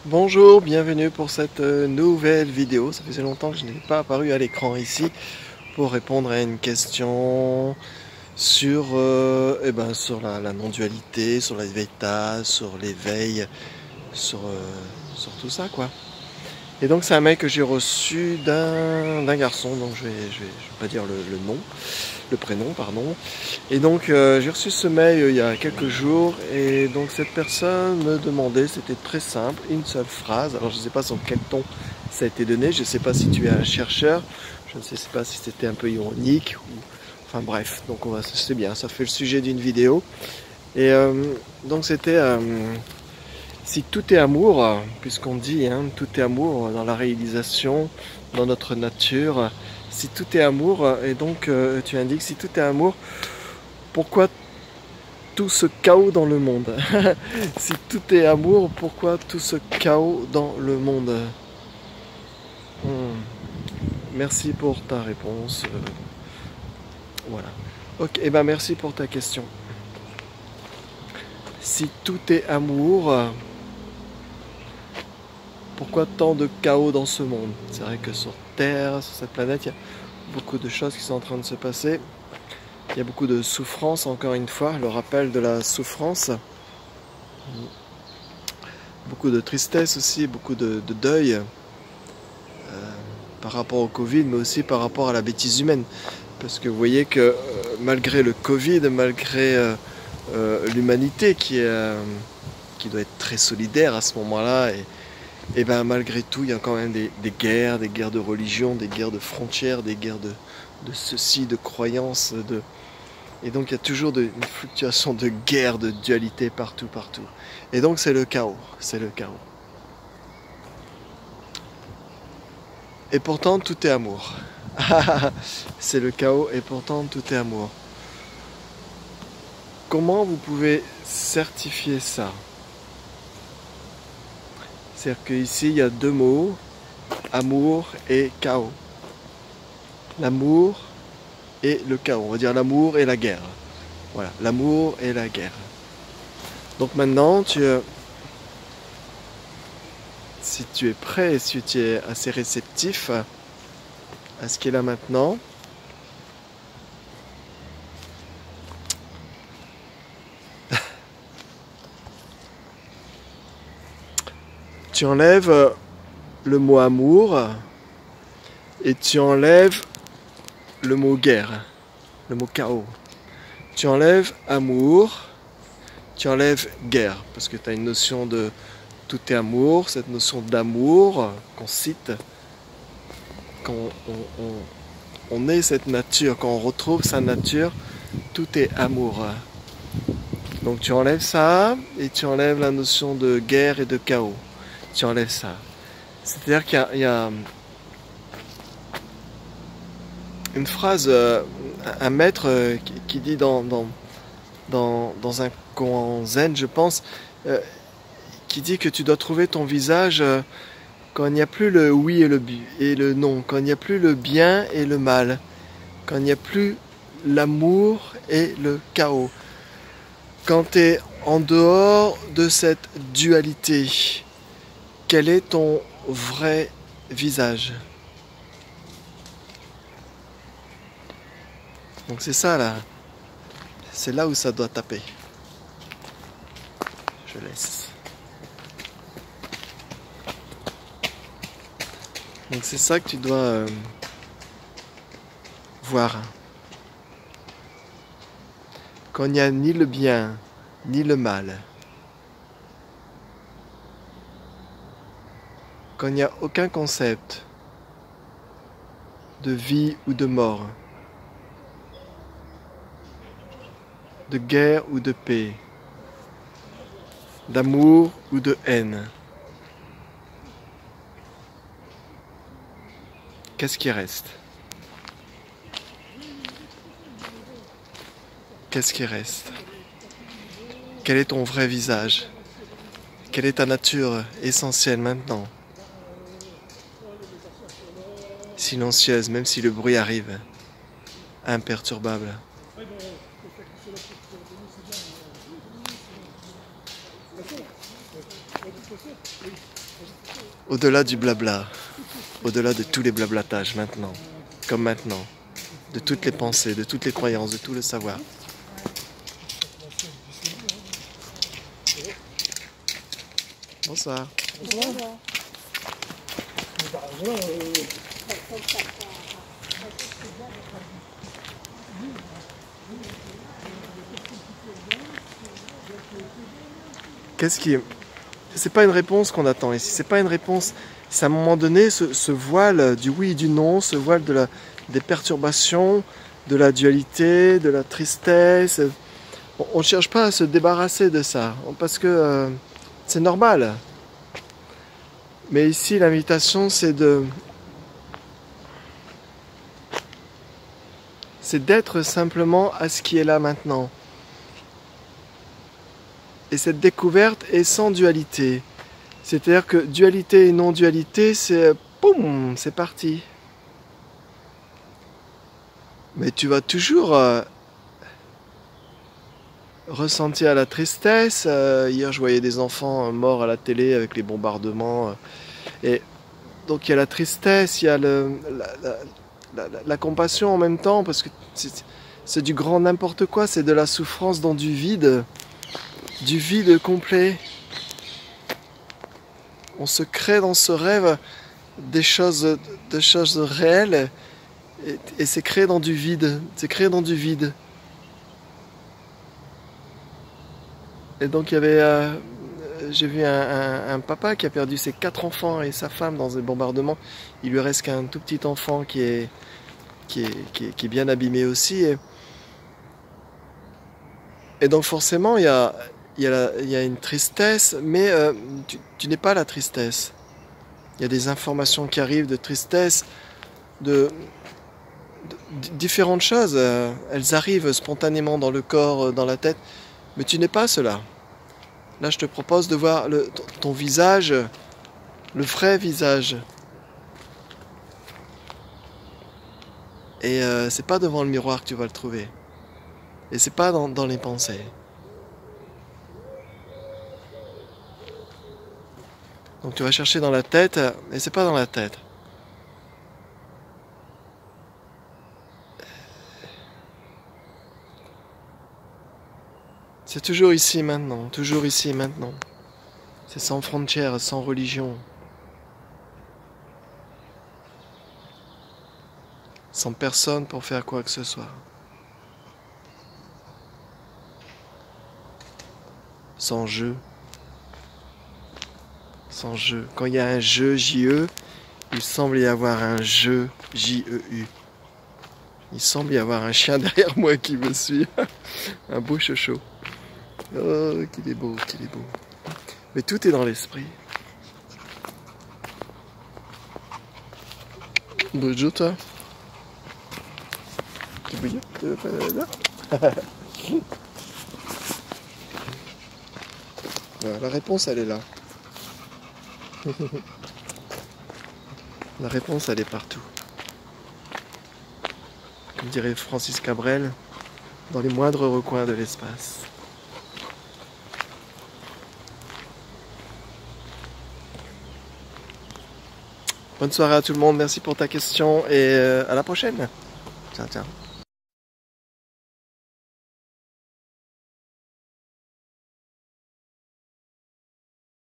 Bonjour, bienvenue pour cette nouvelle vidéo. Ça faisait longtemps que je n'ai pas apparu à l'écran ici pour répondre à une question sur, sur la non-dualité, sur la Veta, sur l'éveil, sur tout ça quoi. Et donc c'est un mail que j'ai reçu d'un garçon, donc je vais pas dire le nom, le prénom, pardon. Et donc j'ai reçu ce mail il y a quelques jours et donc cette personne me demandait, c'était très simple, une seule phrase. Alors je ne sais pas sur quel ton ça a été donné, je ne sais pas si tu es un chercheur, je ne sais pas si c'était un peu ironique ou enfin bref, donc c'est bien, ça fait le sujet d'une vidéo. Et donc c'était si tout est amour, puisqu'on dit tout est amour dans la réalisation, dans notre nature, si tout est amour, et donc tu indiques si tout est amour, pourquoi tout ce chaos dans le monde? Si tout est amour, pourquoi tout ce chaos dans le monde? Merci pour ta réponse. Voilà. Ok, et ben merci pour ta question. Si tout est amour, pourquoi tant de chaos dans ce monde? C'est vrai que sur Terre, sur cette planète, il y a beaucoup de choses qui sont en train de se passer. Il y a beaucoup de souffrance, encore une fois, le rappel de la souffrance. Beaucoup de tristesse aussi, beaucoup de deuil par rapport au Covid, mais aussi par rapport à la bêtise humaine. Parce que vous voyez que malgré le Covid, malgré l'humanité qui doit être très solidaire à ce moment-là, et ben malgré tout, il y a quand même des guerres de religion, des guerres de frontières, des guerres de ceci, de croyances, et donc il y a toujours une fluctuation de guerre, de dualité partout, partout. Et donc c'est le chaos, c'est le chaos. Et pourtant tout est amour. C'est le chaos et pourtant tout est amour. Comment vous pouvez certifier ça? C'est-à-dire qu'ici il y a deux mots, amour et chaos. L'amour et le chaos. On va dire l'amour et la guerre. Voilà, l'amour et la guerre. Donc maintenant, si tu es prêt, si tu es assez réceptif à ce qui est là maintenant, tu enlèves le mot amour et tu enlèves le mot guerre, le mot chaos. Tu enlèves amour, tu enlèves guerre, parce que tu as une notion de tout est amour, cette notion d'amour qu'on cite, quand on est cette nature, quand on retrouve sa nature, tout est amour. Donc tu enlèves ça et tu enlèves la notion de guerre et de chaos. Tu enlèves ça. C'est-à-dire qu'il y a une phrase, un maître qui dit dans un koan zen, je pense, qui dit que tu dois trouver ton visage quand il n'y a plus le oui et le non, quand il n'y a plus le bien et le mal, quand il n'y a plus l'amour et le chaos. Quand tu es en dehors de cette dualité, quel est ton vrai visage? Donc c'est ça là, c'est là où ça doit taper. Je laisse. Donc c'est ça que tu dois voir. Quand il n'y a ni le bien ni le mal, quand il n'y a aucun concept de vie ou de mort, de guerre ou de paix, d'amour ou de haine, qu'est-ce qui reste? Qu'est-ce qui reste? Quel est ton vrai visage? Quelle est ta nature essentielle maintenant? Silencieuse, même si le bruit arrive, imperturbable. Au-delà du blabla, au-delà de tous les blablatages maintenant, comme maintenant, de toutes les pensées, de toutes les croyances, de tout le savoir. Bonsoir. Qu'est-ce qui est... C'est pas une réponse qu'on attend ici, c'est pas une réponse. C'est à un moment donné ce voile du oui et du non, ce voile des perturbations, de la dualité, de la tristesse. On ne cherche pas à se débarrasser de ça, parce que c'est normal. Mais ici, l'invitation, c'est d'être simplement à ce qui est là maintenant. Et cette découverte est sans dualité. C'est-à-dire que dualité et non-dualité, c'est boum, c'est parti. Mais tu vas toujours ressentir la tristesse. Hier, je voyais des enfants morts à la télé avec les bombardements. Et donc, il y a la tristesse, il y a la compassion en même temps, parce que c'est du grand n'importe quoi, c'est de la souffrance dans du vide complet. On se crée dans ce rêve des choses réelles, et c'est créé dans du vide. C'est créé dans du vide. Et donc il y avait, j'ai vu un papa qui a perdu ses 4 enfants et sa femme dans un bombardement. Il lui reste qu'un tout petit enfant qui est bien abîmé aussi. Et donc forcément il y a une tristesse, mais tu n'es pas la tristesse. Il y a des informations qui arrivent de tristesse, de différentes choses. Elles arrivent spontanément dans le corps, dans la tête, mais tu n'es pas cela. Là, je te propose de voir ton visage, le vrai visage. Et c'est pas devant le miroir que tu vas le trouver. Et c'est pas dans les pensées. Donc tu vas chercher dans la tête, et c'est pas dans la tête. C'est toujours ici maintenant, toujours ici maintenant. C'est sans frontières, sans religion. Sans personne pour faire quoi que ce soit. Sans jeu. Sans jeu. Quand il y a un jeu, J-E, il semble y avoir un jeu, J-E-U. Il semble y avoir un chien derrière moi qui me suit. Un beau chocho. Oh, qu'il est beau, qu'il est beau. Mais tout est dans l'esprit. Bonjour toi. Tu bouilles? Tu veux pas là? La réponse, elle est là. La réponse, elle est partout. Comme dirait Francis Cabrel, dans les moindres recoins de l'espace. Bonne soirée à tout le monde, merci pour ta question et à la prochaine. Ciao, ciao.